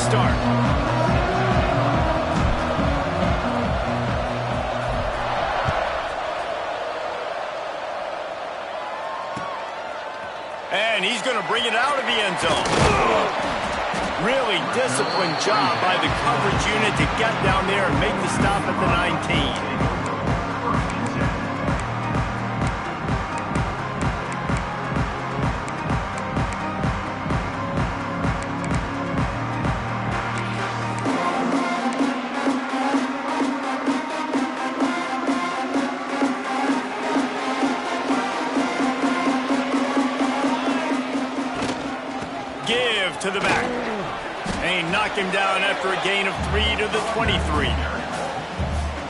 start. And he's going to bring it out of the end zone. Really disciplined job by the coverage unit to get down there and make the stop at the 19. To the back. And he knocked him down after a gain of 3 to the 23.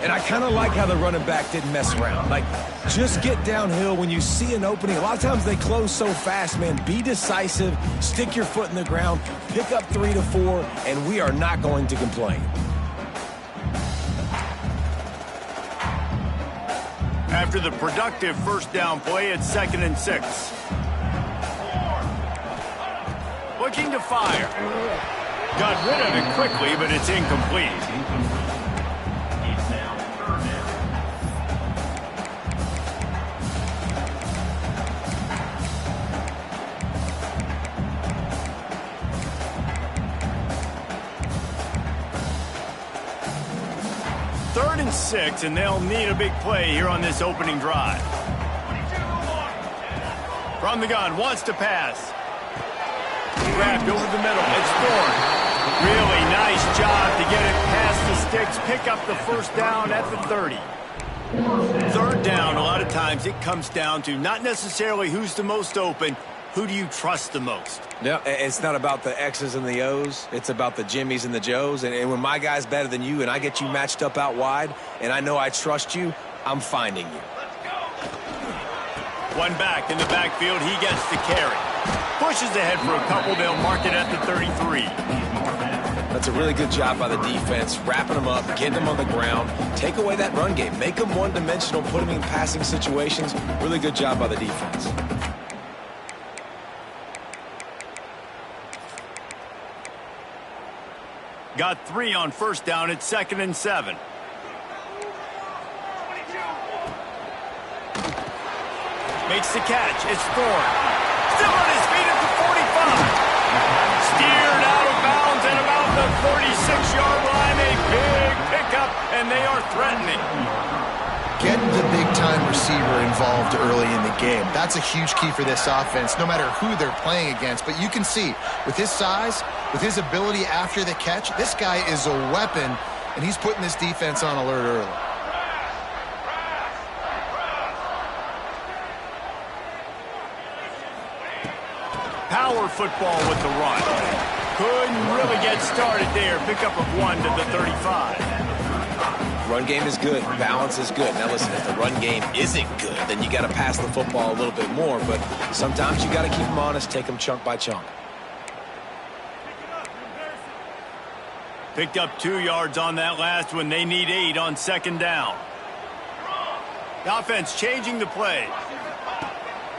And I kind of like how the running back didn't mess around. Like, just get downhill when you see an opening. A lot of times they close so fast, man. Be decisive, stick your foot in the ground, pick up 3 to 4, and we are not going to complain. After the productive first down play, it's 2nd and 6. Looking to fire. Got rid of it quickly, but it's incomplete. Third and 6, and they'll need a big play here on this opening drive. From the gun, wants to pass. Grabbed over the middle. It's Thorne. Really nice job to get it past the sticks. Pick up the first down at the 30. Third down, a lot of times it comes down to not necessarily who's the most open, who do you trust the most? Yeah, it's not about the X's and the O's. It's about the Jimmies and the Joes. And when my guy's better than you and I get you matched up out wide and I know I trust you, I'm finding you. One back in the backfield. He gets the carry. Pushes ahead for a couple. They'll mark it at the 33. That's a really good job by the defense, wrapping them up, getting them on the ground, take away that run game, make them one-dimensional, put them in passing situations. Really good job by the defense. Got 3 on first down. It's 2nd and 7. Makes the catch. It's Thorne. Still on his feet at the 45. Steered out of bounds at about the 46-yard line. A big pickup, and they are threatening. Get the big-time receiver involved early in the game. That's a huge key for this offense, no matter who they're playing against. But you can see, with his size, with his ability after the catch, this guy is a weapon, and he's putting this defense on alert early. Power football with the run. Couldn't really get started there. Pick up of 1 to the 35. Run game is good. Balance is good. Now listen, if the run game isn't good, then you got to pass the football a little bit more. But sometimes you got to keep them honest, take them chunk by chunk. Picked up 2 yards on that last one. They need 8 on 2nd down. The offense changing the play.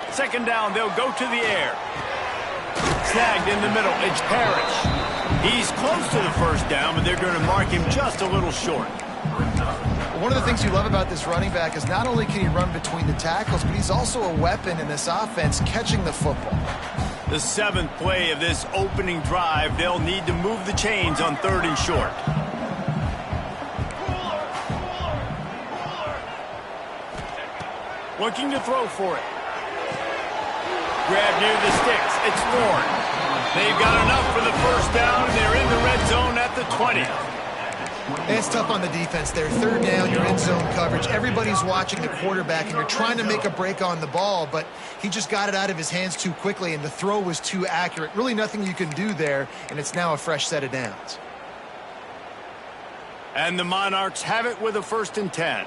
2nd down, they'll go to the air. Snagged in the middle. It's Parrish. He's close to the first down, but they're going to mark him just a little short. One of the things you love about this running back is not only can he run between the tackles, but he's also a weapon in this offense catching the football. The 7th play of this opening drive, they'll need to move the chains on 3rd and short. Looking to throw for it. Grab near the sticks. It's Thorne. They've got enough for the first down, and they're in the red zone at the 20. It's tough on the defense there. 3rd down, you're in zone coverage. Everybody's watching the quarterback, and you're trying to make a break on the ball, but he just got it out of his hands too quickly, and the throw was too accurate. Really nothing you can do there, and it's now a fresh set of downs. And the Monarchs have it with a 1st and 10.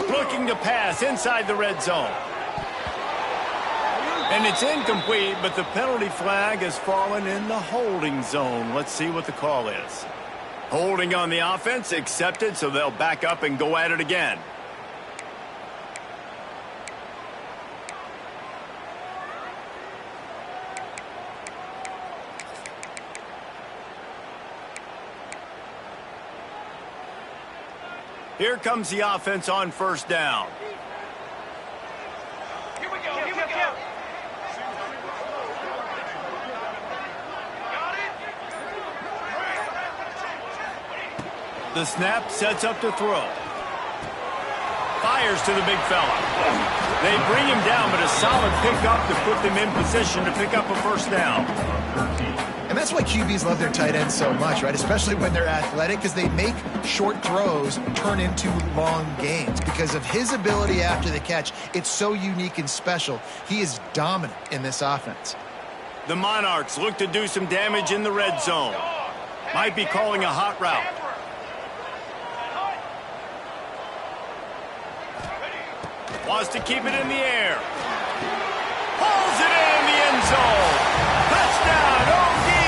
Looking to pass inside the red zone. And it's incomplete, but the penalty flag has fallen in the holding zone. Let's see what the call is. Holding on the offense, accepted, so they'll back up and go at it again. Here comes the offense on first down. Here we go. Here we go. The snap sets up to throw. Fires to the big fella. They bring him down, but a solid pickup to put them in position to pick up a first down. And that's why QBs love their tight ends so much, right? Especially when they're athletic, because they make short throws turn into long gains. Because of his ability after the catch, it's so unique and special. He is dominant in this offense. The Monarchs look to do some damage in the red zone. Might be calling a hot route. Wants to keep it in the air. Pulls it in the end zone. Touchdown, ODU.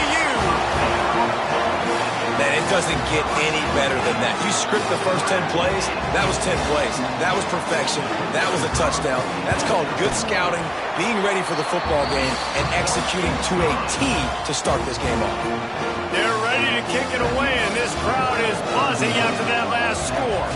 Man, it doesn't get any better than that. You script the first 10 plays, that was 10 plays. That was perfection. That was a touchdown. That's called good scouting, being ready for the football game, and executing to a T to start this game off. They're ready to kick it away, and this crowd is buzzing after that last score.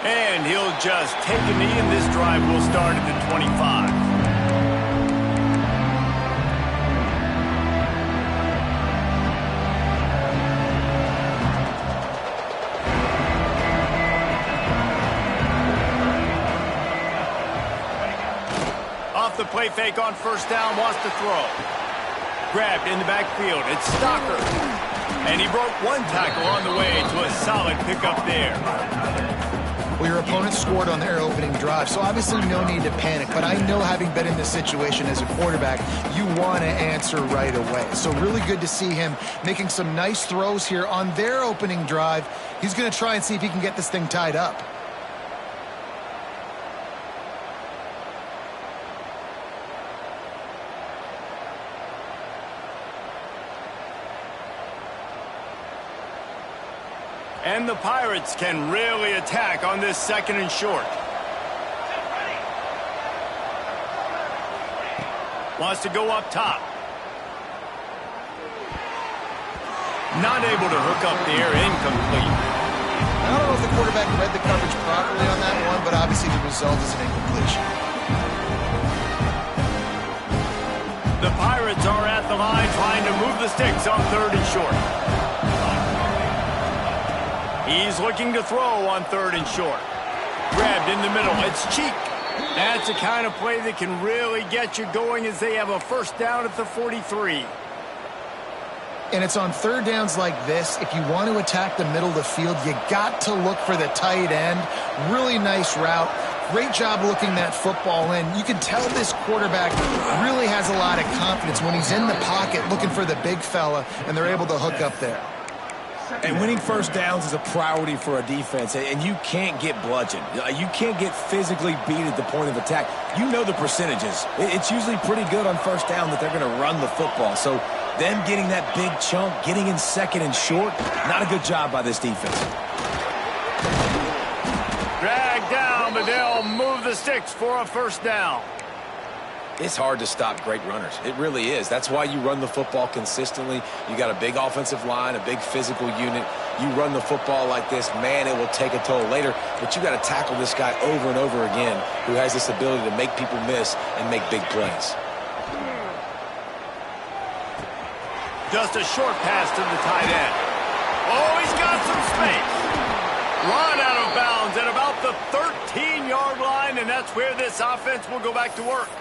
And he'll just take a knee, and this drive will start at the 25. Off the play fake on first down, wants to throw. Grabbed in the backfield, it's Stocker. And he broke one tackle on the way to a solid pickup there. Well, your opponent scored on their opening drive, so obviously no need to panic. But I know, having been in this situation as a quarterback, you want to answer right away. So really good to see him making some nice throws here on their opening drive. He's going to try and see if he can get this thing tied up. And the Pirates can really attack on this second and short. Wants to go up top. Not able to hook up there, incomplete. I don't know if the quarterback read the coverage properly on that one, but obviously the result is an incompletion. The Pirates are at the line trying to move the sticks on third and short. He's looking to throw on third and short. Grabbed in the middle. It's Cheek. That's the kind of play that can really get you going as they have a first down at the 43. And it's on third downs like this. If you want to attack the middle of the field, you got to look for the tight end. Really nice route. Great job looking that football in. You can tell this quarterback really has a lot of confidence when he's in the pocket looking for the big fella, and they're able to hook up there. And winning first downs is a priority for a defense, and you can't get bludgeoned. You can't get physically beat at the point of attack. You know the percentages. It's usually pretty good on first down that they're going to run the football. So them getting that big chunk, getting in second and short, not a good job by this defense. Dragged down, but they'll move the sticks for a first down. It's hard to stop great runners. It really is. That's why you run the football consistently. You got a big offensive line, a big physical unit. You run the football like this, man, it will take a toll later. But you got to tackle this guy over and over again who has this ability to make people miss and make big plays. Just a short pass to the tight end. Oh, he's got some space. Run out of bounds at about the 13-yard line, and that's where this offense will go back to work.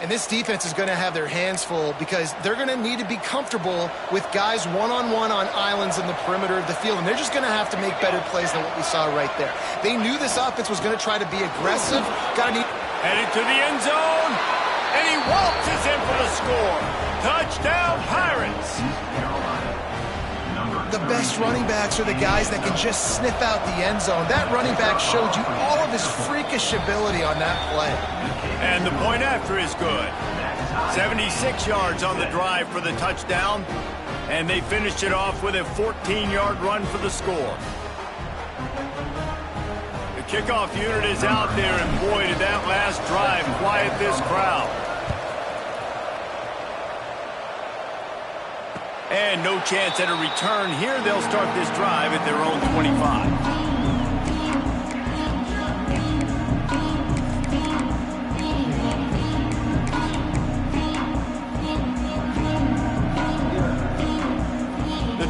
And this defense is going to have their hands full because they're going to need to be comfortable with guys one-on-one on islands in the perimeter of the field. And they're just going to have to make better plays than what we saw right there. They knew this offense was going to try to be aggressive. Headed to the end zone, and he waltzes in for the score. Touchdown, Pirates. The best running backs are the guys that can just sniff out the end zone. That running back showed you all of his freakish ability on that play. And the point after is good. 76 yards on the drive for the touchdown, and they finished it off with a 14-yard run for the score. The kickoff unit is out there, and boy, did that last drive quiet this crowd. And no chance at a return here. They'll start this drive at their own 25.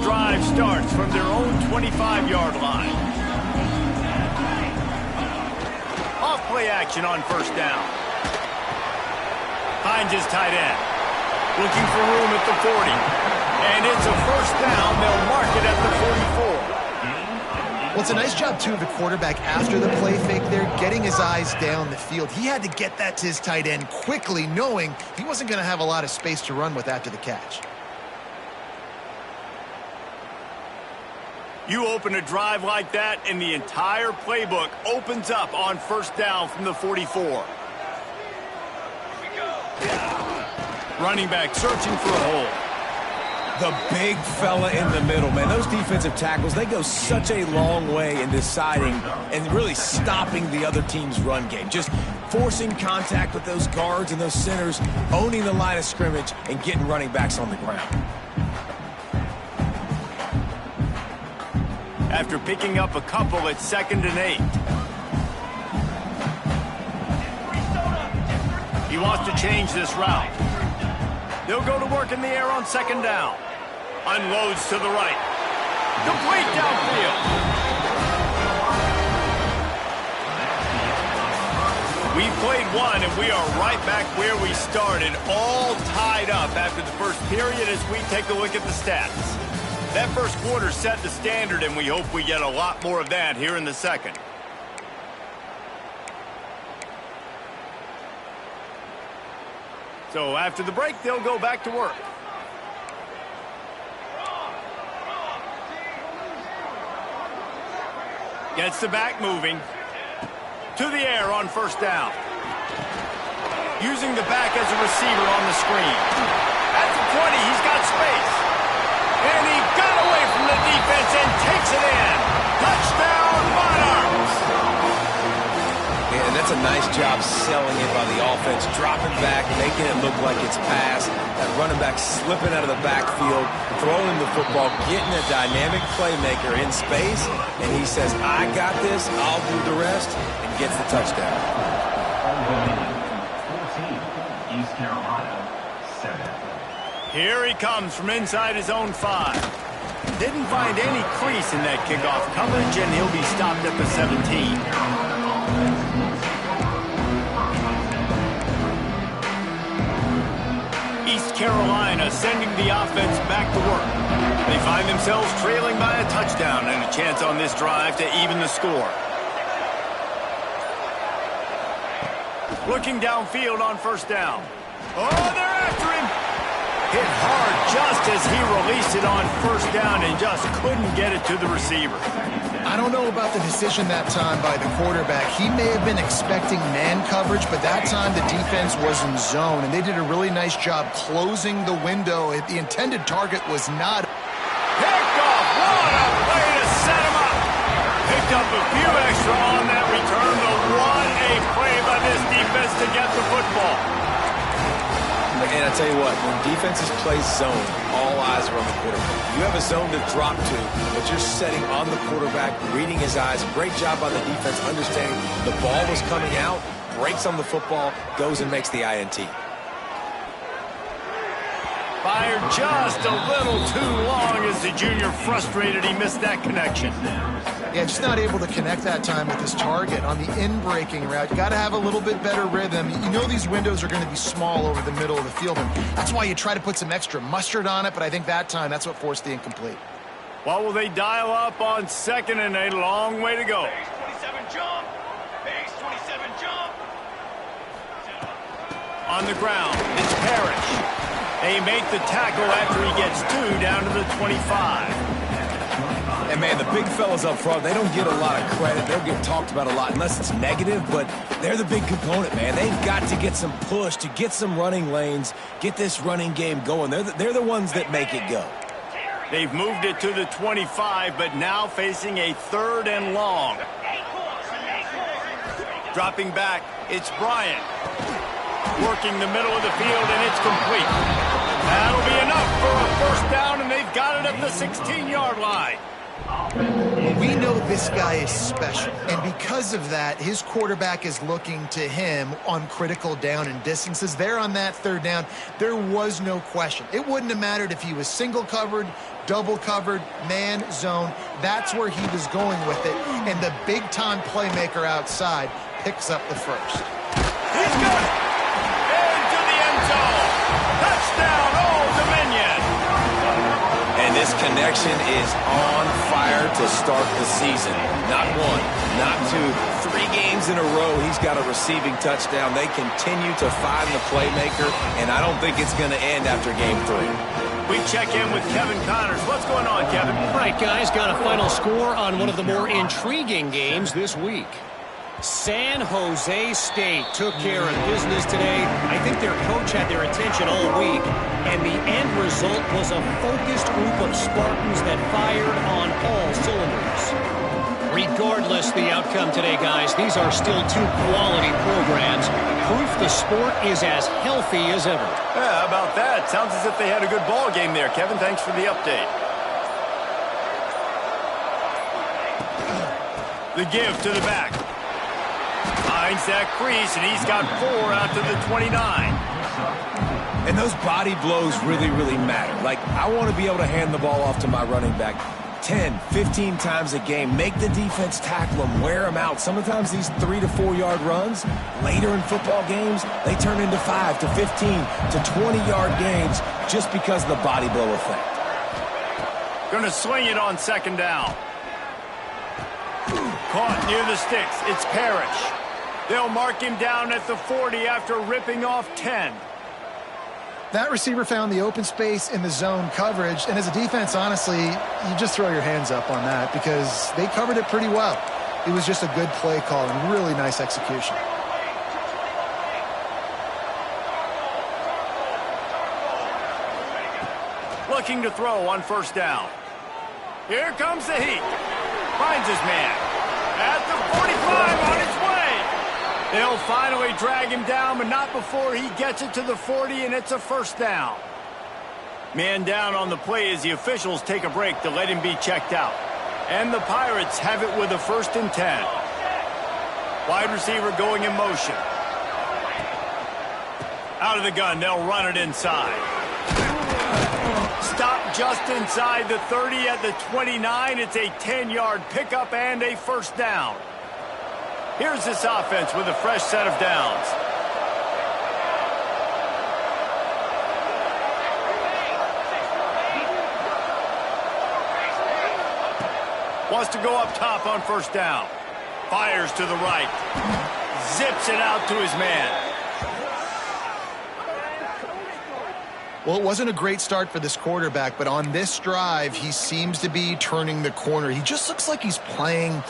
Drive starts from their own 25-yard line. Off play action on first down. Finds his tight end. Looking for room at the 40. And it's a first down. They'll mark it at the 44. Well, it's a nice job, too, of the quarterback after the play fake there, getting his eyes down the field. He had to get that to his tight end quickly, knowing he wasn't going to have a lot of space to run with after the catch. You open a drive like that, and the entire playbook opens up on first down from the 44. Running back searching for a hole. The big fella in the middle, man. Those defensive tackles, they go such a long way in deciding and really stopping the other team's run game. Just forcing contact with those guards and those centers, owning the line of scrimmage, and getting running backs on the ground. After picking up a couple at 2nd and 8. He wants to change this route. They'll go to work in the air on 2nd down. Unloads to the right. Complete downfield. We played one, and we are right back where we started, all tied up after the first period as we take a look at the stats. That first quarter set the standard, and we hope we get a lot more of that here in the second. So after the break, they'll go back to work. Gets the back moving. To the air on first down. Using the back as a receiver on the screen. At the 20, he's got space. And he got away from the defense and takes it in. Touchdown, Monarchs! Yeah, and that's a nice job selling it by the offense. Dropping back, making it look like it's pass. That running back slipping out of the backfield, throwing the football, getting a dynamic playmaker in space. And he says, I got this, I'll do the rest, and gets the touchdown. 14, East Carolina, 7. Here he comes from inside his own 5. Didn't find any crease in that kickoff coverage, and he'll be stopped at the 17. East Carolina sending the offense back to work. They find themselves trailing by a touchdown and a chance on this drive to even the score. Looking downfield on first down. Oh, they're after him. Hit hard just as he released it on first down and just couldn't get it to the receiver. I don't know about the decision that time by the quarterback. He may have been expecting man coverage, but that time the defense was in zone, and they did a really nice job closing the window. The intended target was not. Picked off. What a way to set him up. Picked up a few extra on that return, but what a play by this defense to get the football. And I tell you what, when defenses play zone, all eyes are on the quarterback. You have a zone to drop to, but you're setting on the quarterback, reading his eyes. Great job by the defense, understanding the ball was coming out, breaks on the football, goes and makes the INT. Fired just a little too long as the junior frustrated he missed that connection. Yeah, just not able to connect that time with his target on the in-breaking route. You got to have a little bit better rhythm. You know these windows are going to be small over the middle of the field, and that's why you try to put some extra mustard on it, but I think that time that's what forced the incomplete. What will they dial up on 2nd and 8? Long way to go. Base 27 jump. Base 27 jump. On the ground, it's Parrish. They make the tackle after he gets 2 down to the 25. And, man, the big fellas up front, they don't get a lot of credit. They'll get talked about a lot unless it's negative, but they're the big component, man. They've got to get some push, to get some running lanes, get this running game going. They're the ones that make it go. They've moved it to the 25, but now facing a 3rd and long. Dropping back, it's Bryant. Working the middle of the field, and it's complete. That'll be enough for for a first down, and they've got it at the 16-yard line. We know this guy is special, and because of that, his quarterback is looking to him on critical down and distances. There on that third down, there was no question. It wouldn't have mattered if he was single covered, double covered, man, zone. That's where he was going with it, and the big-time playmaker outside picks up the first. He's got it! Into the end zone! Touchdown, Old Dominion! And this connection is on fire to start the season. Not one, not two, 3 games in a row he's got a receiving touchdown. They continue to find the playmaker, and I don't think it's going to end after game 3. We check in with Kevin Connors. What's going on, Kevin? Right, guys, got a final score on one of the more intriguing games this week. San Jose State took care of business today. I think their coach had their attention all week, and the end result was a focused group of Spartans that fired on all cylinders. Regardless the outcome today, guys, these are still 2 quality programs. Proof the sport is as healthy as ever. Yeah, how about that? Sounds as if they had a good ball game there, Kevin. Thanks for the update. The give to the back. Finds that crease, and he's got 4 out to the 29. And those body blows really, really matter. Like, I want to be able to hand the ball off to my running back 10, 15 times a game. Make the defense tackle them, wear them out. Sometimes these 3 to 4 yard runs, later in football games, they turn into 5 to 15 to 20-yard gains just because of the body blow effect. Going to swing it on second down. Caught near the sticks. It's Parrish. They'll mark him down at the 40 after ripping off 10. That receiver found the open space in the zone coverage, and as a defense, honestly, you just throw your hands up on that because they covered it pretty well. It was just a good play call and really nice execution. Looking to throw on first down. Here comes the heat. Finds his man. At the 45 on its way. They'll finally drag him down, but not before he gets it to the 40, and it's a first down. Man down on the play as the officials take a break to let him be checked out. And the Pirates have it with a 1st and 10. Wide receiver going in motion. Out of the gun, they'll run it inside. Stop just inside the 30 at the 29. It's a 10-yard pickup and a first down. Here's this offense with a fresh set of downs. Wants to go up top on first down. Fires to the right. Zips it out to his man. Well, it wasn't a great start for this quarterback, but on this drive, he seems to be turning the corner. He just looks like he's playing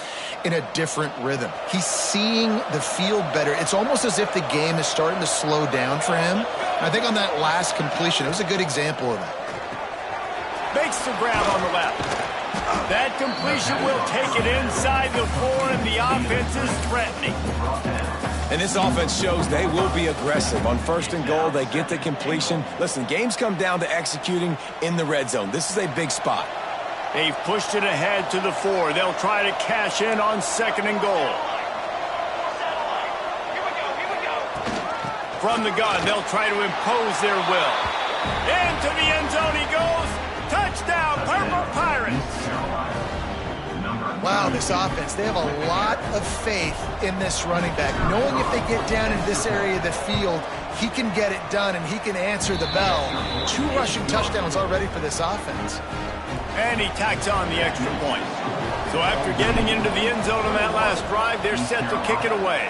in a different rhythm. He's seeing the field better. It's almost as if the game is starting to slow down for him. I think on that last completion, it was a good example of that. Makes the grab on the left. That completion will take it inside the 4, and the offense is threatening. And this offense shows they will be aggressive. On 1st and goal, they get the completion. Listen, games come down to executing in the red zone. This is a big spot. They've pushed it ahead to the 4. They'll try to cash in on 2nd and goal. From the gun, they'll try to impose their will. Into the end zone he goes. Touchdown, Purple Pirates. Wow, this offense, they have a lot of faith in this running back. Knowing if they get down in this area of the field, he can get it done and he can answer the bell. 2 rushing touchdowns already for this offense. And he tacks on the extra point. So after getting into the end zone on that last drive, they're set to kick it away.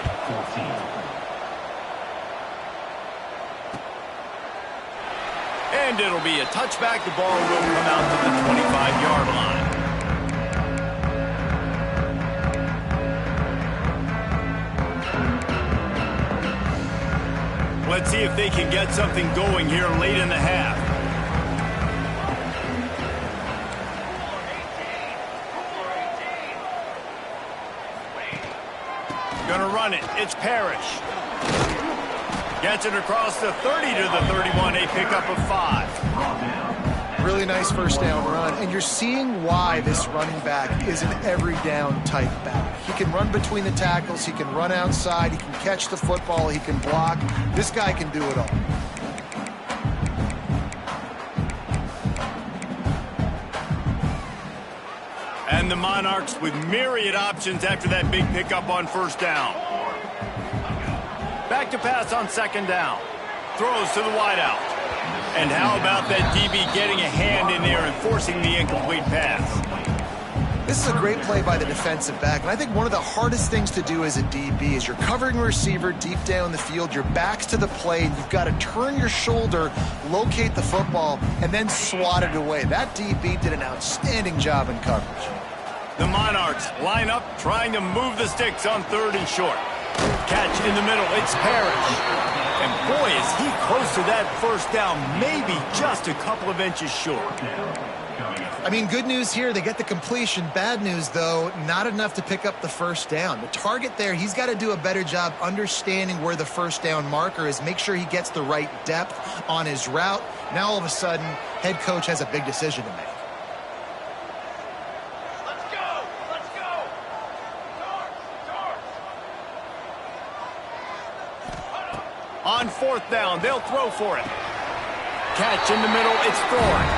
And it'll be a touchback. The ball will come out to the 25-yard line. Let's see if they can get something going here late in the half. Gonna run it. It's Parrish. Gets it across the 30 to the 31. A pickup of 5. Really nice first down run, and you're seeing why this running back is an every down type back. He can run between the tackles, he can run outside, he can catch the football, he can block. This guy can do it all. And the Monarchs with myriad options after that big pickup on first down. Back to pass on second down. Throws to the wideout. And how about that DB getting a hand in there and forcing the incomplete pass? This is a great play by the defensive back, and I think one of the hardest things to do as a DB is you're covering a receiver deep down the field, your back's to the play, and you've got to turn your shoulder, locate the football, and then swat it away. That DB did an outstanding job in coverage. The Monarchs line up, trying to move the sticks on third and short. Catch in the middle, it's Parrish. And boy, is he close to that first down, maybe just a couple of inches short. I mean, good news here, they get the completion. Bad news, though, not enough to pick up the first down. The target there, he's got to do a better job understanding where the first down marker is, make sure he gets the right depth on his route. Now, all of a sudden, head coach has a big decision to make. On fourth down, they'll throw for it. Catch in the middle, it's Thorne.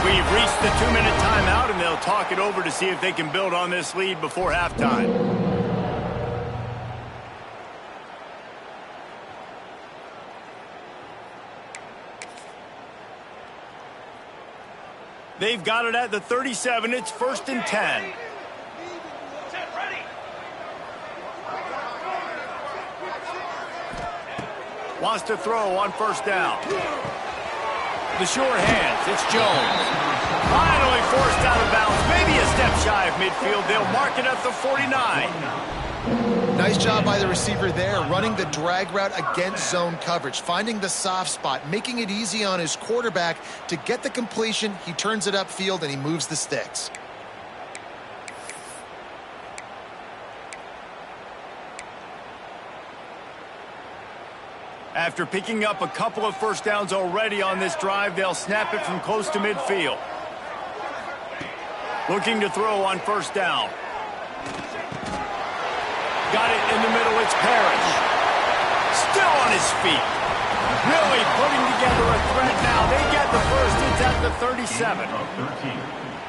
We've reached the 2-minute timeout, and they'll talk it over to see if they can build on this lead before halftime. They've got it at the 37. It's 1st and 10. Wants to throw on first down. The short hands, it's Jones. Finally forced out of bounds, maybe a step shy of midfield. They'll mark it at the 49. Nice job by the receiver there, running the drag route against zone coverage, finding the soft spot, making it easy on his quarterback to get the completion. He turns it upfield and he moves the sticks. After picking up a couple of first downs already on this drive, they'll snap it from close to midfield. Looking to throw on first down. Got it in the middle, it's Parrish. Still on his feet. Really putting together a threat now. They get the first, it's at the 37.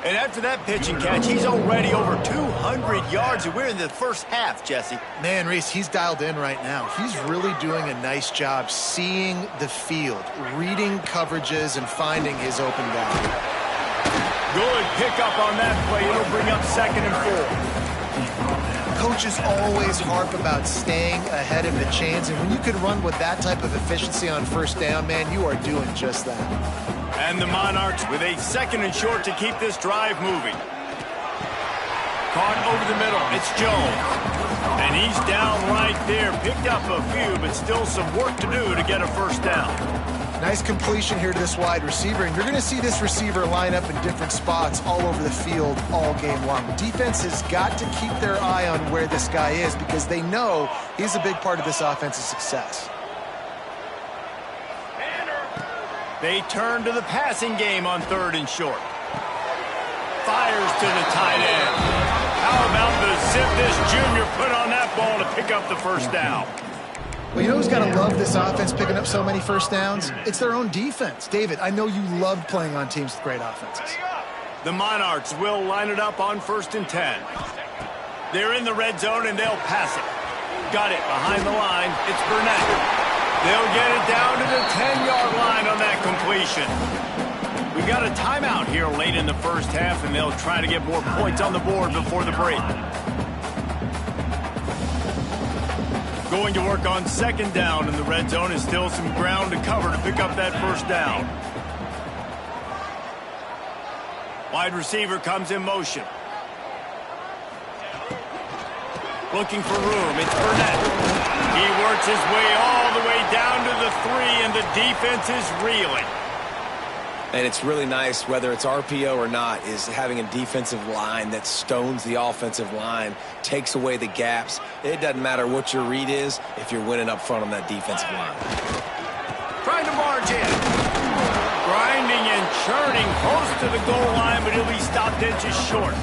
And after that pitch and catch, he's already over 200 yards, and we're in the first half, Jesse. Man, Reese, he's dialed in right now. He's really doing a nice job seeing the field, reading coverages, and finding his open guy. Good pickup on that play. It'll bring up 2nd and 4. Coaches always harp about staying ahead of the chains, and when you can run with that type of efficiency on first down, man, you are doing just that. And the Monarchs with a 2nd and short to keep this drive moving. Caught over the middle, it's Jones. And he's down right there. Picked up a few, but still some work to do to get a first down. Nice completion here to this wide receiver, and you're going to see this receiver line up in different spots all over the field all game long. Defense has got to keep their eye on where this guy is because they know he's a big part of this offense's success. They turn to the passing game on 3rd and short. Fires to the tight end. How about the zip this junior put on that ball to pick up the first down? Well, you know who's got to love this offense picking up so many first downs? It's their own defense. David, I know you loved playing on teams with great offenses. The Monarchs will line it up on 1st and 10. They're in the red zone, and they'll pass it. Got it behind the line. It's Burnett. They'll get it down to the 10-yard line on that completion. We got a timeout here late in the first half, and they'll try to get more points on the board before the break. Going to work on 2nd down in the red zone, and still some ground to cover to pick up that first down. Wide receiver comes in motion. Looking for room, it's Burnett. He works his way all the way down to the 3, and the defense is reeling. And it's really nice, whether it's RPO or not, is having a defensive line that stones the offensive line, takes away the gaps. It doesn't matter what your read is if you're winning up front on that defensive line. Trying to march in. grinding and churning close to the goal line, but he'll be stopped inches short.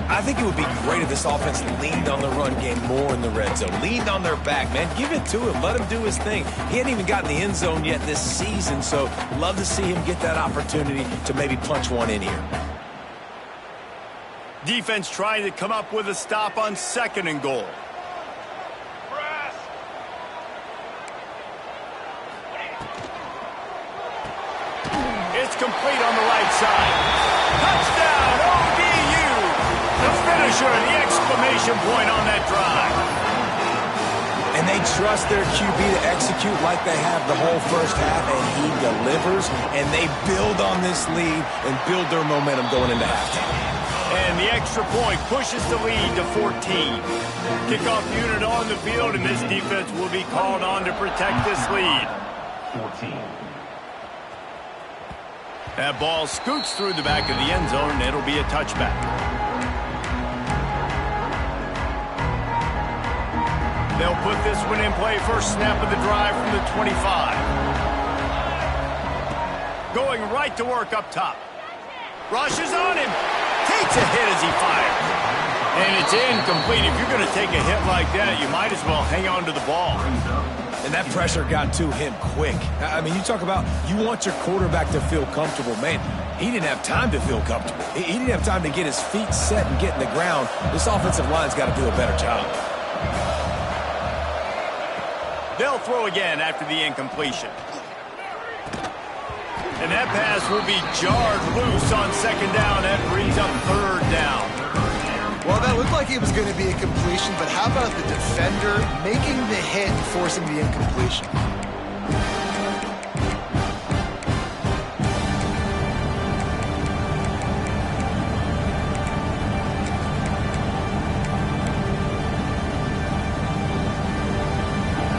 I think it would be great if this offense leaned on the run game more in the red zone. Leaned on their back, man. Give it to him. Let him do his thing. He hadn't even gotten the end zone yet this season, so love to see him get that opportunity to maybe punch one in here. Defense trying to come up with a stop on 2nd and goal. Press. It's complete on the right side. Touchdown, ODU! The finisher, the exclamation point on that drive. And they trust their QB to execute like they have the whole first half, and he delivers, and they build on this lead and build their momentum going into halftime. And the extra point pushes the lead to 14. Kickoff unit on the field, and this defense will be called on to protect this lead. 14. That ball scoots through the back of the end zone, and it'll be a touchback. They'll put this one in play. First snap of the drive from the 25. Going right to work up top. Rushes on him. Takes a hit as he fires. And it's incomplete. If you're going to take a hit like that, you might as well hang on to the ball. And that pressure got to him quick. I mean, you talk about you want your quarterback to feel comfortable. Man, he didn't have time to feel comfortable. He didn't have time to get his feet set and get in the ground. This offensive line's got to do a better job. They'll throw again after the incompletion. And that pass will be jarred loose on 2nd down. That brings up 3rd down. Well, that looked like it was going to be a completion, but how about the defender making the hit and forcing the incompletion?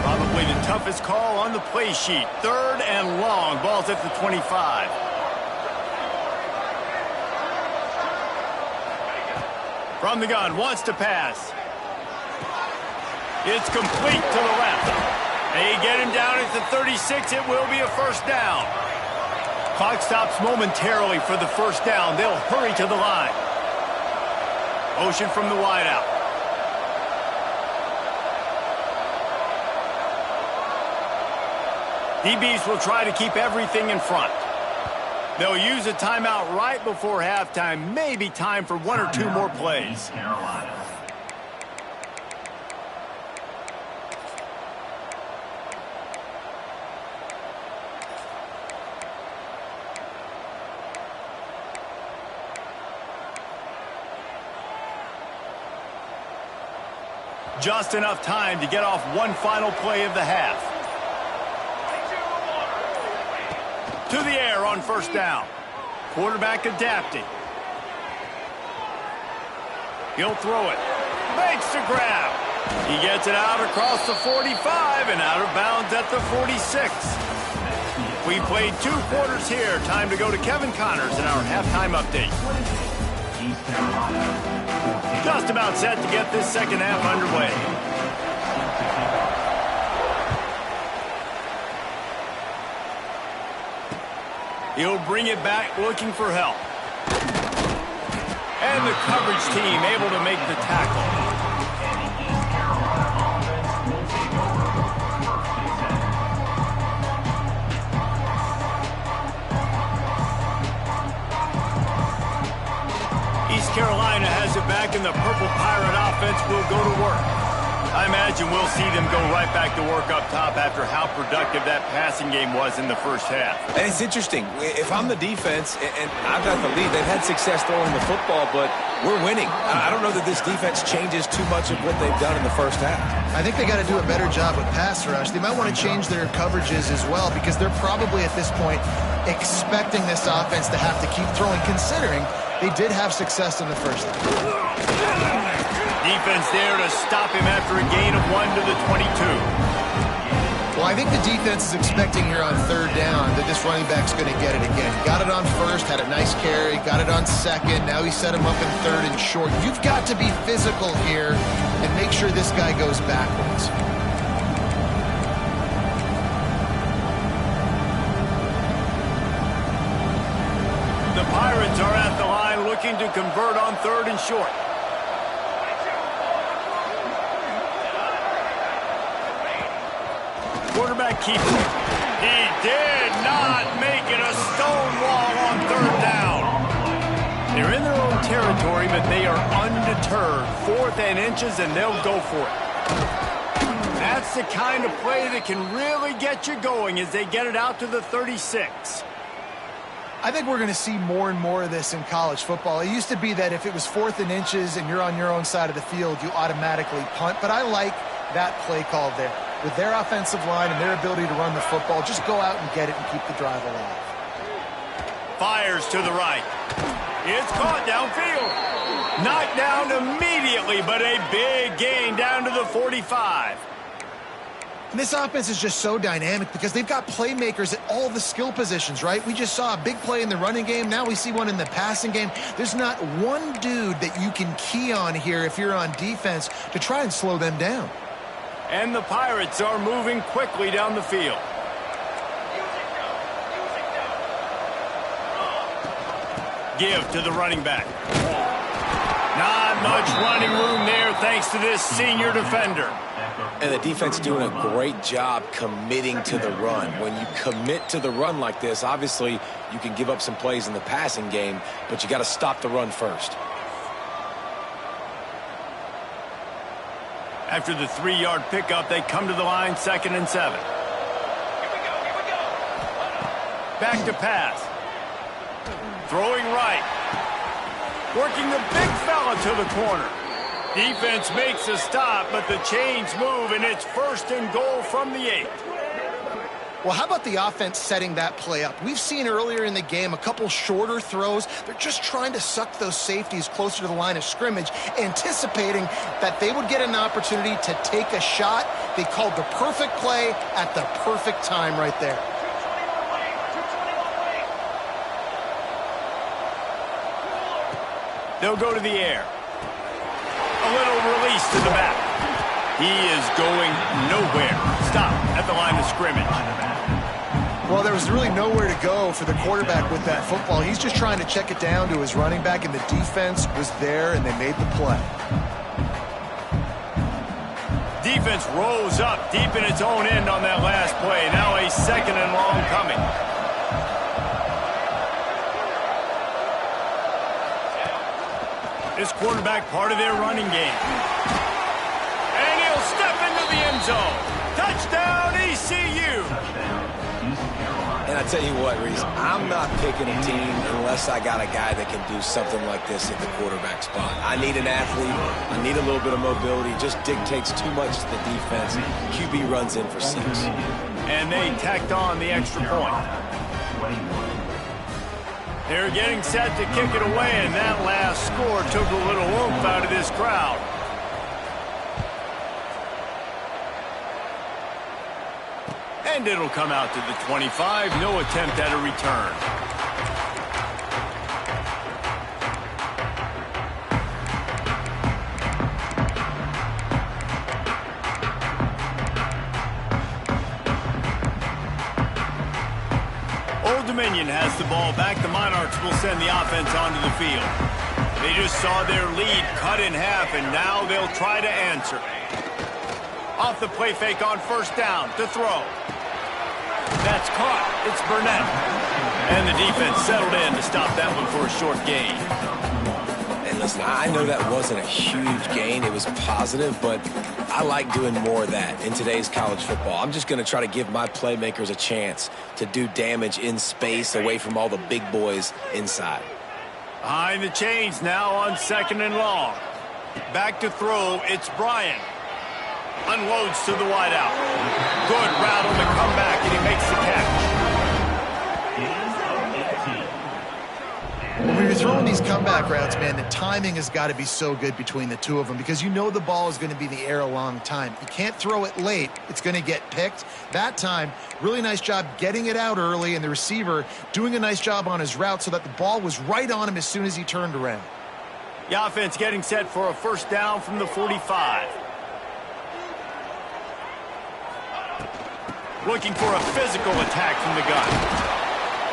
Probably the toughest call on the play sheet. 3rd and long. Ball's at the 25. From the gun, wants to pass. It's complete to the left. They get him down at the 36. It will be a first down. Clock stops momentarily for the first down. They'll hurry to the line. Motion from the wideout. DBs will try to keep everything in front. They'll use a timeout right before halftime. Maybe time for 1 or 2 more plays. Just enough time to get off one final play of the half. To the air on first down. Quarterback adapting. He'll throw it. Makes the grab. He gets it out across the 45 and out of bounds at the 46. We played 2 quarters here. Time to go to Kevin Connors in our halftime update. Just about set to get this second half underway. He'll bring it back looking for help. And the coverage team able to make the tackle. East Carolina has it back, and the Purple Pirate offense will go to work. I imagine we'll see them go right back to work up top after how productive that passing game was in the first half. And it's interesting. If I'm the defense and I've got the lead, they've had success throwing the football, but we're winning. I don't know that this defense changes too much of what they've done in the first half. I think they got to do a better job with pass rush. They might want to change their coverages as well, because they're probably at this point expecting this offense to have to keep throwing, considering they did have success in the first half. Defense there to stop him after a gain of 1 to the 22. Well, I think the defense is expecting here on 3rd down that this running back's going to get it again. Got it on first, had a nice carry, got it on second. Now he set him up in 3rd and short. You've got to be physical here and make sure this guy goes backwards. Pirates are at the line looking to convert on 3rd and short. Quarterback keeps it. He did not make it a stone wall on 3rd down. They're in their own territory, but they are undeterred. 4th and inches, and they'll go for it. That's the kind of play that can really get you going as they get it out to the 36. I think we're going to see more and more of this in college football. It used to be that if it was 4th and inches and you're on your own side of the field, you automatically punt. But I like that play call there. With their offensive line and their ability to run the football, just go out and get it and keep the drive alive. Fires to the right. It's caught downfield. Knocked down immediately, but a big gain down to the 45. And this offense is just so dynamic because they've got playmakers at all the skill positions, right? We just saw a big play in the running game. Now we see one in the passing game. There's not one dude that you can key on here if you're on defense to try and slow them down. And the Pirates are moving quickly down the field. Give to the running back. Not much running room there thanks to this senior defender. And the defense doing a great job committing to the run. When you commit to the run like this, obviously you can give up some plays in the passing game, but you got to stop the run first. After the 3-yard pickup, they come to the line, 2nd and 7. Back to pass. Throwing right. Working the big fella to the corner. Defense makes a stop, but the chains move, and it's 1st and goal from the 8. Well, how about the offense setting that play up? We've seen earlier in the game a couple shorter throws. They're just trying to suck those safeties closer to the line of scrimmage, anticipating that they would get an opportunity to take a shot. They called the perfect play at the perfect time right there. They'll go to the air. A little release to the back. He is going nowhere. Stop at the line of scrimmage. Well, there was really nowhere to go for the quarterback with that football. He's just trying to check it down to his running back, and the defense was there, and they made the play. Defense rose up deep in its own end on that last play. Now a 2nd and long coming. This quarterback part of their running game. And he'll step into the end zone. Touchdown, ECU. And I tell you what, Reese, I'm not picking a team unless I got a guy that can do something like this at the quarterback spot. I need an athlete. I need a little bit of mobility. It just dictates too much to the defense. QB runs in for 6. And they tacked on the extra point. They're getting set to kick it away, and that last score took a little oomph out of this crowd. And it'll come out to the 25. No attempt at a return. Old Dominion has the ball back. The Monarchs will send the offense onto the field. They just saw their lead cut in half, and now they'll try to answer. Off the play fake on 1st down to throw. That's caught. It's Burnett. And the defense settled in to stop that one for a short gain. And listen, I know that wasn't a huge gain. It was positive, but I like doing more of that in today's college football. I'm just going to try to give my playmakers a chance to do damage in space away from all the big boys inside. Behind the chains now on 2nd and long. Back to throw. It's Bryant. Unloads to the wideout. Good route on the comeback, and he makes the catch. When you're throwing these comeback routes, man, the timing has got to be so good between the two of them because you know the ball is going to be in the air a long time. You can't throw it late. It's going to get picked. That time, really nice job getting it out early, and the receiver doing a nice job on his route so that the ball was right on him as soon as he turned around. The offense getting set for a 1st down from the 45. Looking for a physical attack from the gun.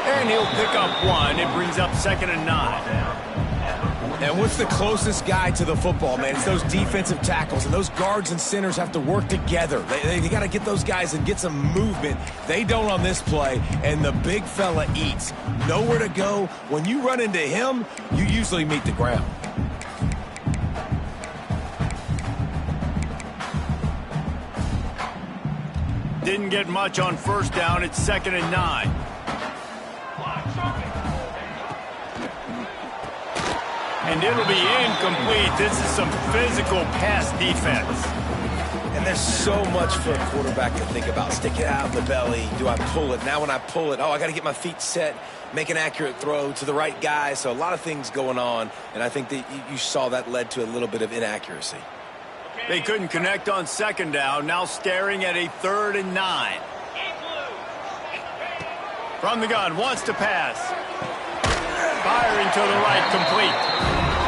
And he'll pick up one. It brings up 2nd and 9. And what's the closest guy to the football, man? It's those defensive tackles, and those guards and centers have to work together. They got to get those guys and get some movement. They don't on this play, and the big fella eats. Nowhere to go. When you run into him, you usually meet the ground. Didn't get much on 1st down. It's 2nd and 9. And it'll be incomplete. This is some physical pass defense. And there's so much for a quarterback to think about. Stick it out in the belly. Do I pull it? Now when I pull it, I got to get my feet set, make an accurate throw to the right guy. So a lot of things going on, and I think that you saw that led to a little bit of inaccuracy. They couldn't connect on 2nd down. Now staring at a 3rd and 9. From the gun, wants to pass. Firing to the right, complete.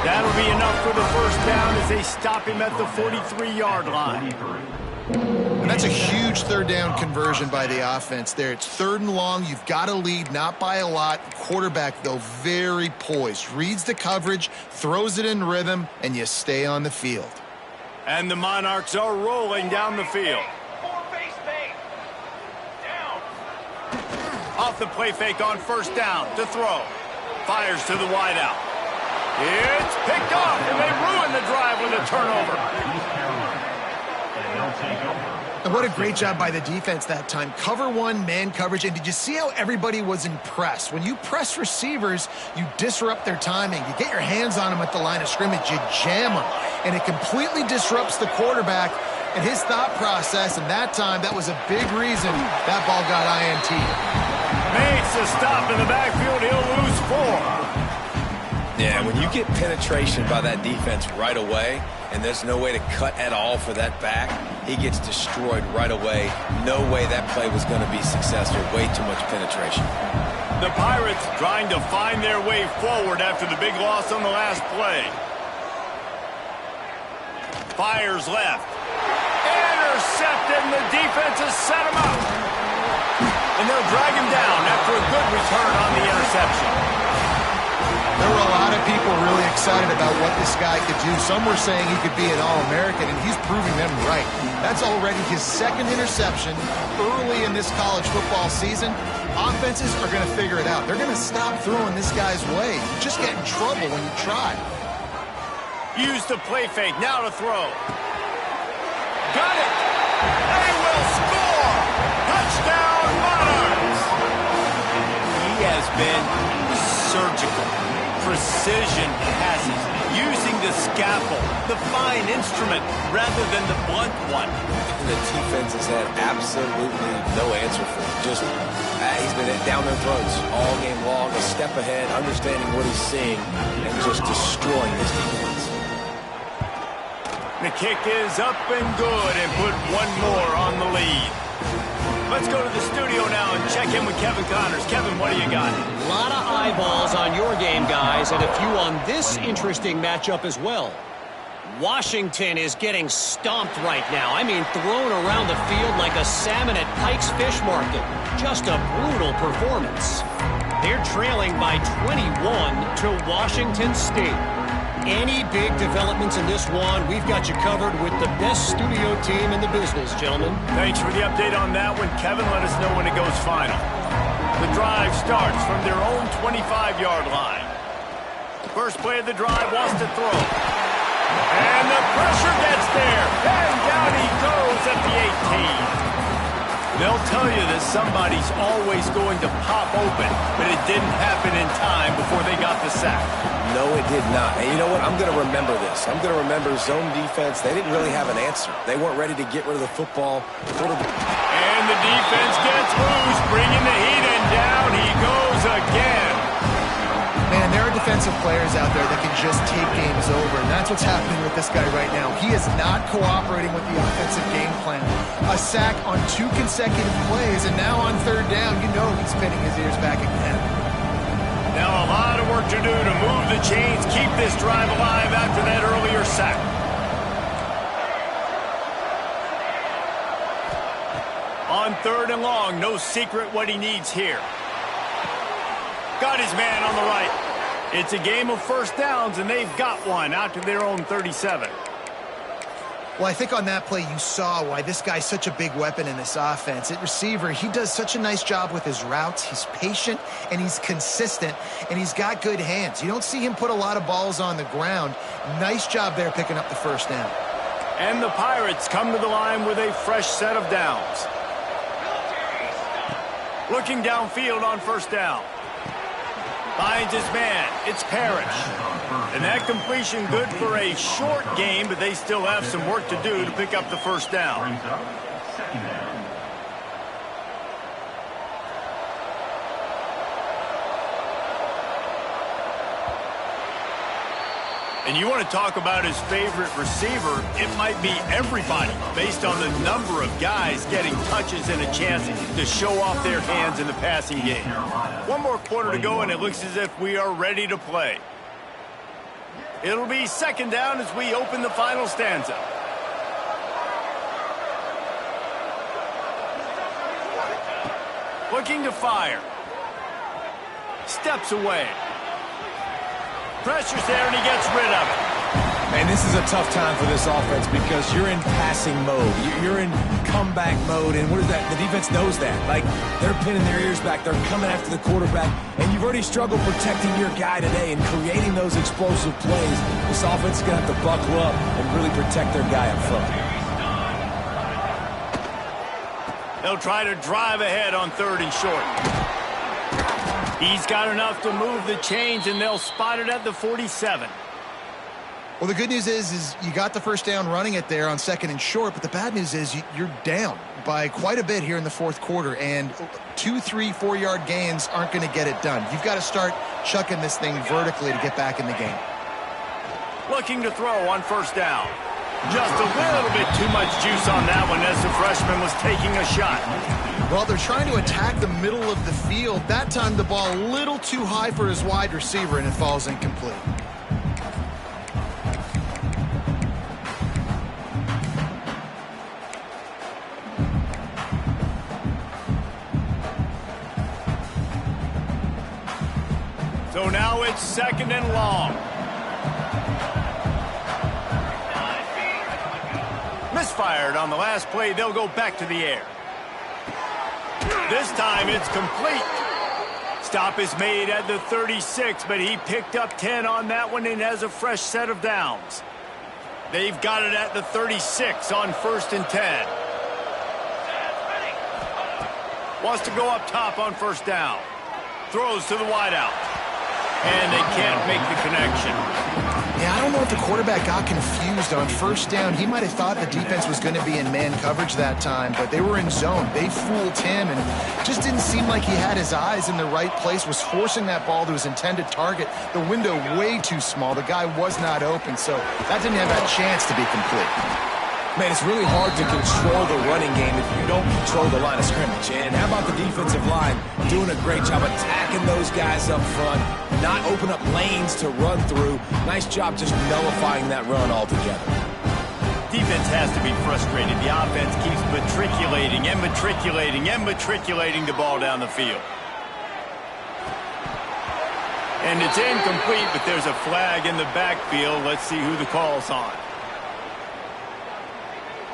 That'll be enough for the 1st down as they stop him at the 43-yard line. And that's a huge 3rd down conversion by the offense there. It's 3rd and long. You've got to lead, not by a lot. Quarterback, though, very poised. Reads the coverage, throws it in rhythm, and you stay on the field. And the Monarchs are rolling down the field. Off the play fake on 1st down to throw. Fires to the wideout. It's picked off, and they ruin the drive with a turnover. And what a great job by the defense that time. Cover 1, man coverage, and did you see how everybody was impressed? When you press receivers, you disrupt their timing. You get your hands on them at the line of scrimmage, you jam them, and it completely disrupts the quarterback and his thought process, and that time, that was a big reason that ball got INT. Makes a stop in the backfield. He'll lose 4. Yeah, when you get penetration by that defense right away, and there's no way to cut at all for that back, he gets destroyed right away. No way that play was going to be successful. Way too much penetration. The Pirates trying to find their way forward after the big loss on the last play. Fires left. Intercepted, and the defense has set him up. And they'll drag him down after a good return on the interception. There were a lot of people really excited about what this guy could do. Some were saying he could be an All-American, and he's proving them right. That's already his 2nd interception early in this college football season. Offenses are going to figure it out. They're going to stop throwing this guy's way. You just get in trouble when you try. Use the play fake. Now to throw. Got it. They will score. Touchdown, Monarchs. He has been surgical. Precision passes, using the scalpel, the fine instrument, rather than the blunt one. The defense has had absolutely no answer for him. Just, he's been down their throats all game long, a step ahead, understanding what he's seeing, and just destroying his defense. The kick is up and good, and put one more on the lead. Let's go to the studio now and check in with Kevin Connors. Kevin, what do you got? A lot of eyeballs on your game, guys, and a few on this interesting matchup as well. Washington is getting stomped right now. I mean, thrown around the field like a salmon at Pike's Fish Market. Just a brutal performance. They're trailing by 21 to Washington State. Any big developments in this one, we've got you covered with the best studio team in the business, gentlemen. Thanks for the update on that one, Kevin. Let us know when it goes final. The drive starts from their own 25-yard line. First play of the drive, wants to throw. And the pressure gets there. And down he goes at the 18. They'll tell you that somebody's always going to pop open, but it didn't happen in time before they got the sack. No, it did not. And you know what? I'm going to remember this. I'm going to remember zone defense. They didn't really have an answer. They weren't ready to get rid of the football. And the defense gets loose, bringing the heat, and down he goes again. Man, there are defensive players out there that can just take games over, and that's what's happening with this guy right now. He is not cooperating with the offensive game plan. A sack on 2 consecutive plays, and now on 3rd down, you know he's spinning his ears back again. Now a lot of work to do to move the chains, keep this drive alive after that earlier sack. On 3rd and long, no secret what he needs here. Got his man on the right. It's a game of first downs, and they've got one out to their own 37. Well, I think on that play you saw why this guy's such a big weapon in this offense. At receiver, he does such a nice job with his routes. He's patient, and he's consistent, and he's got good hands. You don't see him put a lot of balls on the ground. Nice job there picking up the first down. And the Pirates come to the line with a fresh set of downs. Looking downfield on first down. Finds his man. It's Parrish. And that completion good for a short game, but they still have some work to do to pick up the first down. And you want to talk about his favorite receiver, it might be everybody based on the number of guys getting touches and a chance to show off their hands in the passing game. One more quarter to go, and it looks as if we are ready to play. It'll be second down as we open the final stanza. Looking to fire. Steps away. Pressure's there, and he gets rid of it. Man, this is a tough time for this offense because you're in passing mode. You're in comeback mode, and what is that? The defense knows that. Like, they're pinning their ears back. They're coming after the quarterback, and you've already struggled protecting your guy today and creating those explosive plays. This offense is going to have to buckle up and really protect their guy up front. They'll try to drive ahead on third and short. He's got enough to move the chains, and they'll spot it at the 47. Well, the good news is you got the first down running it there on second and short, but the bad news is you're down by quite a bit here in the fourth quarter, and 2, 3, 4-yard gains aren't going to get it done. You've got to start chucking this thing vertically to get back in the game. Looking to throw on first down. Just a little bit too much juice on that one as the freshman was taking a shot. Well, they're trying to attack the middle of the field. That time the ball a little too high for his wide receiver, and it falls incomplete. So now it's second and long. Misfired on the last play. They'll go back to the air. This time it's complete. Stop is made at the 36, but he picked up 10 on that one and has a fresh set of downs. They've got it at the 36 on first and 10. Wants to go up top on first down. Throws to the wideout. And they can't make the connection. Yeah, I don't know if the quarterback got confused on first down. He might have thought the defense was going to be in man coverage that time, but they were in zone. They fooled him, and it just didn't seem like he had his eyes in the right place, was forcing that ball to his intended target. The window way too small. The guy was not open, so that didn't have that chance to be complete. Man, it's really hard to control the running game if you don't control the line of scrimmage. And how about the defensive line doing a great job attacking those guys up front, not open up lanes to run through. Nice job just nullifying that run altogether. Defense has to be frustrated. The offense keeps matriculating and matriculating and matriculating the ball down the field. And it's incomplete, but there's a flag in the backfield. Let's see who the call's on.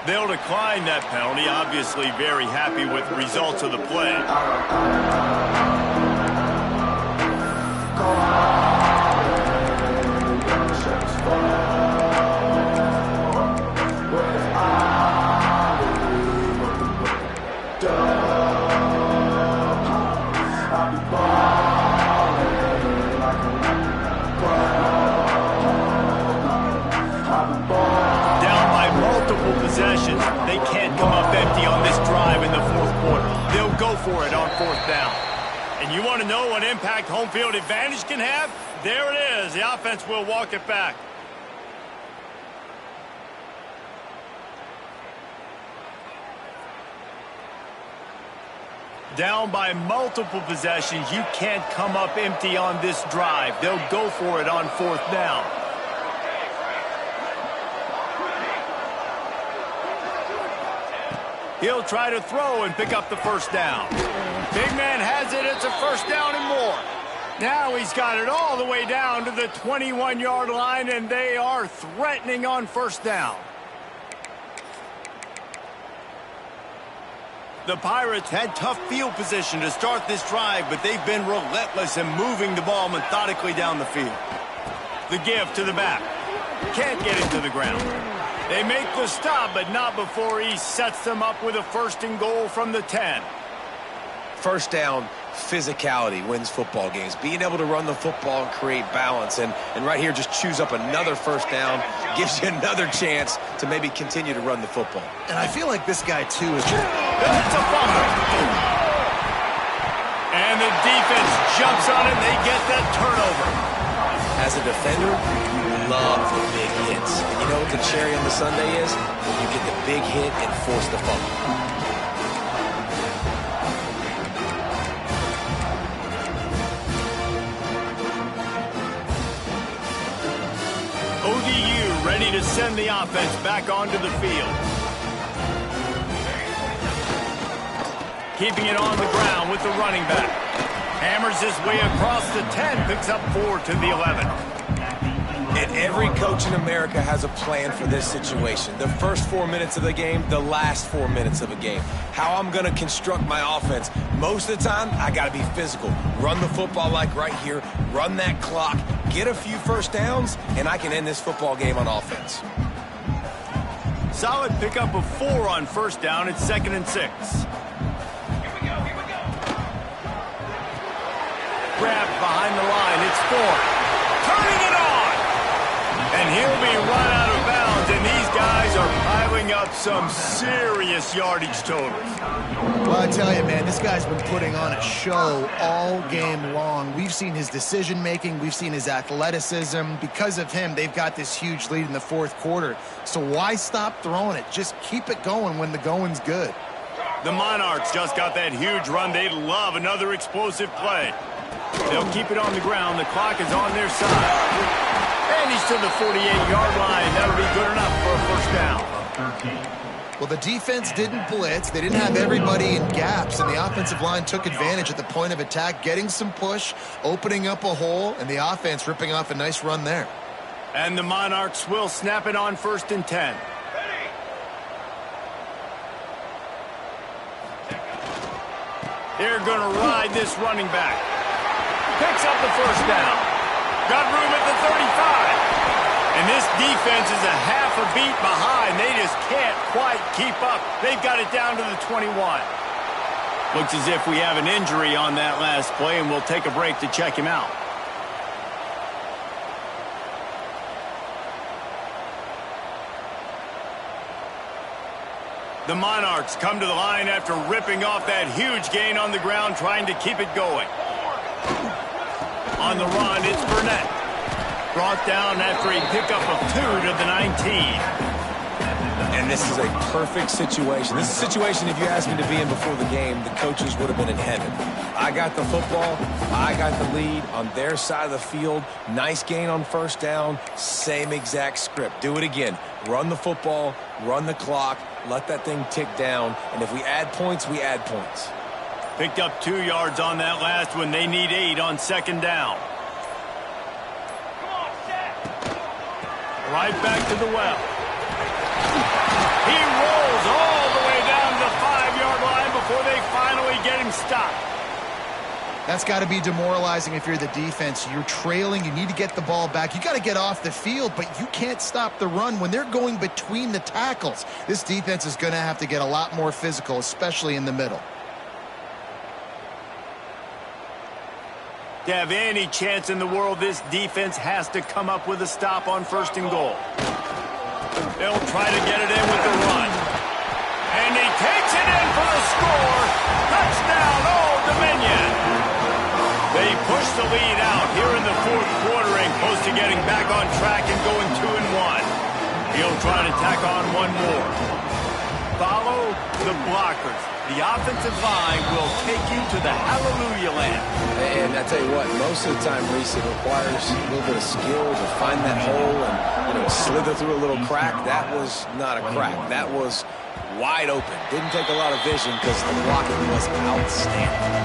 They'll decline that penalty, obviously very happy with the results of the play. Possessions. They can't come up empty on this drive in the fourth quarter. They'll go for it on fourth down. And you want to know what impact home field advantage can have? There it is. The offense will walk it back. Down by multiple possessions. You can't come up empty on this drive. They'll go for it on fourth down. He'll try to throw and pick up the first down. Big man has it. It's a first down and more. Now he's got it all the way down to the 21-yard line, and they are threatening on first down. The Pirates had tough field position to start this drive, but they've been relentless in moving the ball methodically down the field. The give to the back. Can't get it to the ground. They make the stop, but not before he sets them up with a 1st and goal from the 10. First down, physicality wins football games. Being able to run the football and create balance. And right here, just choose up another first down, gives you another chance to maybe continue to run the football. And I feel like this guy, too, is just... That's a fumble. And the defense jumps on it, and they get that turnover. As a defender, you love the big hits. And you know what the cherry on the sundae is? When you get the big hit and force the fumble. ODU ready to send the offense back onto the field. Keeping it on the ground with the running back. Hammers his way across the 10, picks up 4 to the 11. And every coach in America has a plan for this situation. The first 4 minutes of the game, the last 4 minutes of a game. How I'm going to construct my offense. Most of the time, I got to be physical. Run the football like right here. Run that clock. Get a few first downs, and I can end this football game on offense. Solid pickup of 4 on first down. It's 2nd and 6. Grabbed behind the line. It's Ford. Turning it on. And he'll be run out of bounds, and these guys are piling up some serious yardage totals. Well, I tell you, man, this guy's been putting on a show all game long. We've seen his decision-making. We've seen his athleticism. Because of him, they've got this huge lead in the 4th quarter. So why stop throwing it? Just keep it going when the going's good. The Monarchs just got that huge run. They'd love another explosive play. They'll keep it on the ground. The clock is on their side. And he's to the 48-yard line. That'll be good enough for a first down. Well, the defense didn't blitz. They didn't have everybody in gaps, and the offensive line took advantage at the point of attack, getting some push, opening up a hole, and the offense ripping off a nice run there. And the Monarchs will snap it on 1st and 10. They're going to ride this running back. Picks up the first down. Got room at the 35. And this defense is a half a beat behind. They just can't quite keep up. They've got it down to the 21. Looks as if we have an injury on that last play, and we'll take a break to check him out. The Monarchs come to the line after ripping off that huge gain on the ground, trying to keep it going. On the run, it's Burnett. Brought down after a pickup of 2 to the 19. And this is a perfect situation. This is a situation, if you asked me to be in before the game, the coaches would have been in heaven. I got the football. I got the lead on their side of the field. Nice gain on first down. Same exact script. Do it again. Run the football. Run the clock. Let that thing tick down. And if we add points, we add points. Picked up 2 yards on that last one. They need 8 on second down. Right back to the well. He rolls all the way down to the 5-yard line before they finally get him stopped. That's got to be demoralizing if you're the defense. You're trailing. You need to get the ball back. You got to get off the field, but you can't stop the run when they're going between the tackles. This defense is going to have to get a lot more physical, especially in the middle. To have any chance in the world, this defense has to come up with a stop on first and goal. They'll try to get it in with the run. And he takes it in for the score. Touchdown, Old Dominion. They push the lead out here in the 4th quarter and close to getting back on track and going 2-1. He'll try to tack on one more. Follow the blockers. The offensive line will take you to the hallelujah land. And I tell you what, most of the time, Reese, it requires a little bit of skill to find that hole and, slither through a little crack. That was not a crack. That was wide open. Didn't take a lot of vision because the blocking was outstanding.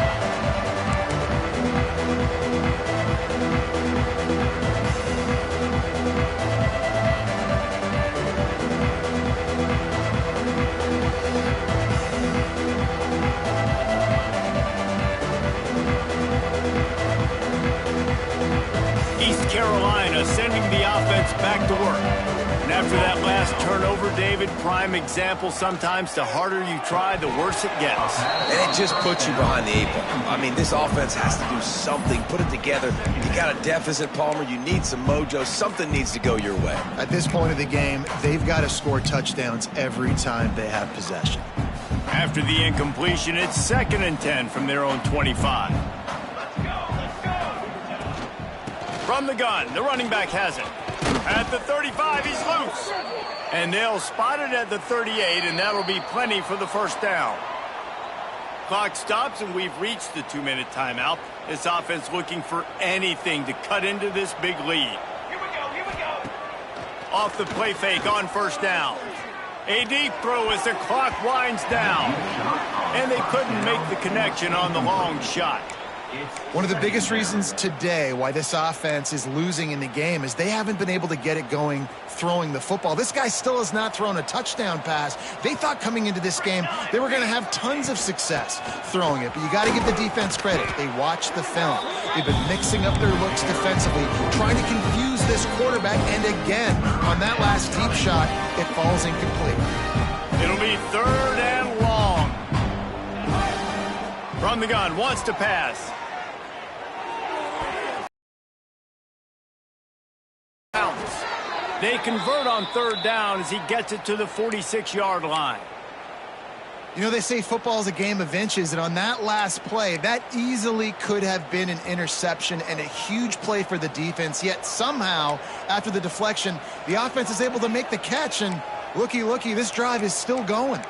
gets back to work. And after that last turnover, David, prime example sometimes the harder you try, the worse it gets. And it just puts you behind the 8 ball. I mean, this offense has to do something, put it together. You got a deficit, Palmer. You need some mojo. Something needs to go your way. At this point of the game, they've got to score touchdowns every time they have possession. After the incompletion, it's 2nd and 10 from their own 25. Let's go. From the gun, the running back has it. At the 35, he's loose. And they'll spot it at the 38, and that'll be plenty for the first down. Clock stops, and we've reached the 2-minute timeout. This offense looking for anything to cut into this big lead. Here we go. Off the play fake on first down. A deep throw as the clock winds down. And they couldn't make the connection on the long shot. One of the biggest reasons today why this offense is losing in the game is they haven't been able to get it going throwing the football. This guy still has not thrown a touchdown pass. They thought coming into this game they were going to have tons of success throwing it, but you got to give the defense credit. They watched the film. They've been mixing up their looks defensively, trying to confuse this quarterback, and again, on that last deep shot, it falls incomplete. It'll be 3rd and long. From the gun, wants to pass. They convert on 3rd down as he gets it to the 46-yard line. You know, they say football is a game of inches, and on that last play, that easily could have been an interception and a huge play for the defense, yet somehow, after the deflection, the offense is able to make the catch, and looky, this drive is still going.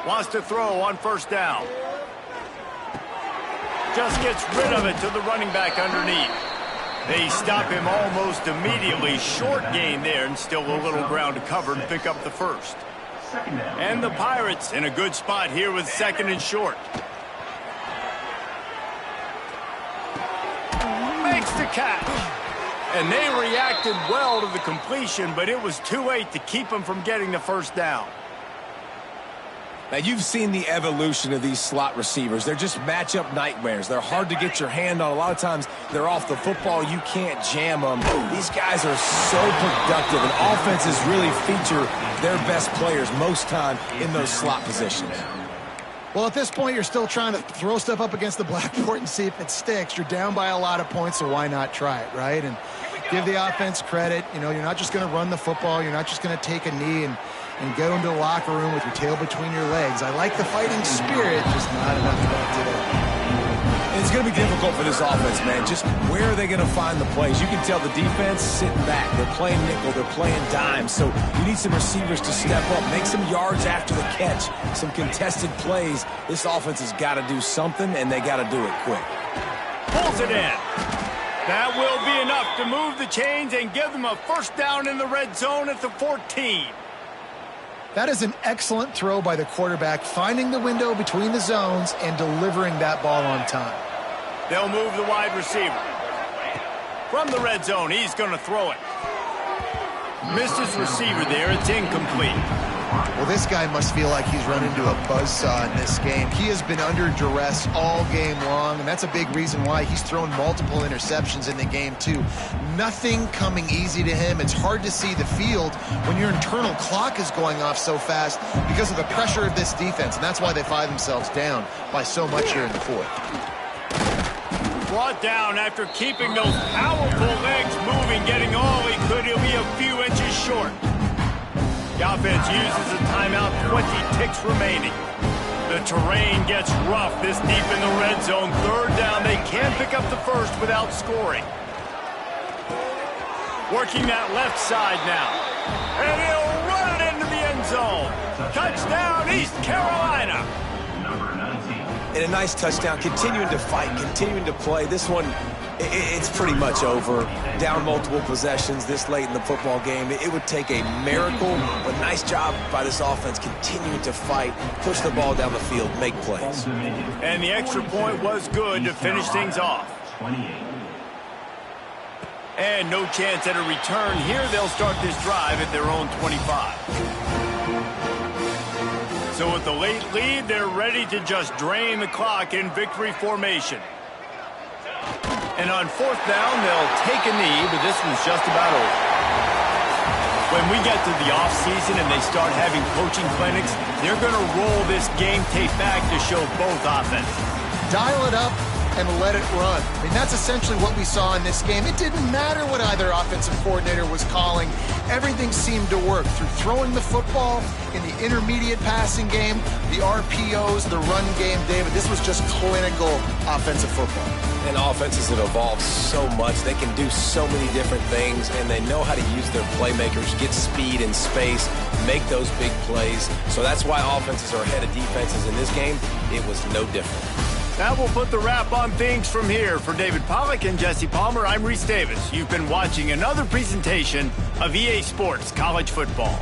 Wants to throw on first down. Just gets rid of it to the running back underneath. They stop him almost immediately. Short gain there, and still a little ground to cover to pick up the first. And the Pirates in a good spot here with 2nd and short. Makes the catch. And they reacted well to the completion, but it was too late to keep him from getting the first down. Now, you've seen the evolution of these slot receivers. They're just matchup nightmares. They're hard to get your hand on. A lot of times, they're off the football. You can't jam them. These guys are so productive, and offenses really feature their best players most time in those slot positions. Well, at this point, you're still trying to throw stuff up against the blackboard and see if it sticks. You're down by a lot of points, so why not try it, right? And give the offense credit. You know, you're not just going to run the football. You're not just going to take a knee and go into the locker room with your tail between your legs. I like the fighting spirit, just not enough of that today. It's going to be difficult for this offense, man. Just where are they going to find the plays? You can tell the defense sitting back. They're playing nickel. They're playing dime. So you need some receivers to step up, make some yards after the catch, some contested plays. This offense has got to do something, and they got to do it quick. Pulls it in. That will be enough to move the chains and give them a first down in the red zone at the 14. That is an excellent throw by the quarterback, finding the window between the zones and delivering that ball on time. They'll move the wide receiver. From the red zone, he's going to throw it. Missed his receiver there. It's incomplete. Well, this guy must feel like he's run into a buzzsaw in this game. He has been under duress all game long, and that's a big reason why he's thrown multiple interceptions in the game, too. Nothing coming easy to him. It's hard to see the field when your internal clock is going off so fast because of the pressure of this defense, and that's why they find themselves down by so much here in the fourth. Brought down after keeping those powerful legs moving, getting all he could. He'll be a few inches short. The offense uses a timeout, 20 ticks remaining. The terrain gets rough this deep in the red zone. 3rd down, they can't pick up the first without scoring. Working that left side now. And he'll run it into the end zone. Touchdown, East Carolina. And a nice touchdown, continuing to fight, continuing to play. This one, it's pretty much over. Down multiple possessions this late in the football game. It would take a miracle, but nice job by this offense continuing to fight, push the ball down the field, make plays. And the extra point was good to finish things off. And no chance at a return here. They'll start this drive at their own 25. So with the late lead, they're ready to just drain the clock in victory formation. And on fourth down, they'll take a knee, but this one's just about over. When we get to the offseason and they start having coaching clinics, they're going to roll this game tape back to show both offenses. Dial it up and let it run. I mean, that's essentially what we saw in this game. It didn't matter what either offensive coordinator was calling. Everything seemed to work through throwing the football in the intermediate passing game, the RPOs, the run game, David. This was just clinical offensive football. And offenses have evolved so much. They can do so many different things, and they know how to use their playmakers, get speed and space, make those big plays. So that's why offenses are ahead of defenses in this game. It was no different. That will put the wrap on things from here. For David Pollack and Jesse Palmer, I'm Reese Davis. You've been watching another presentation of EA Sports College Football.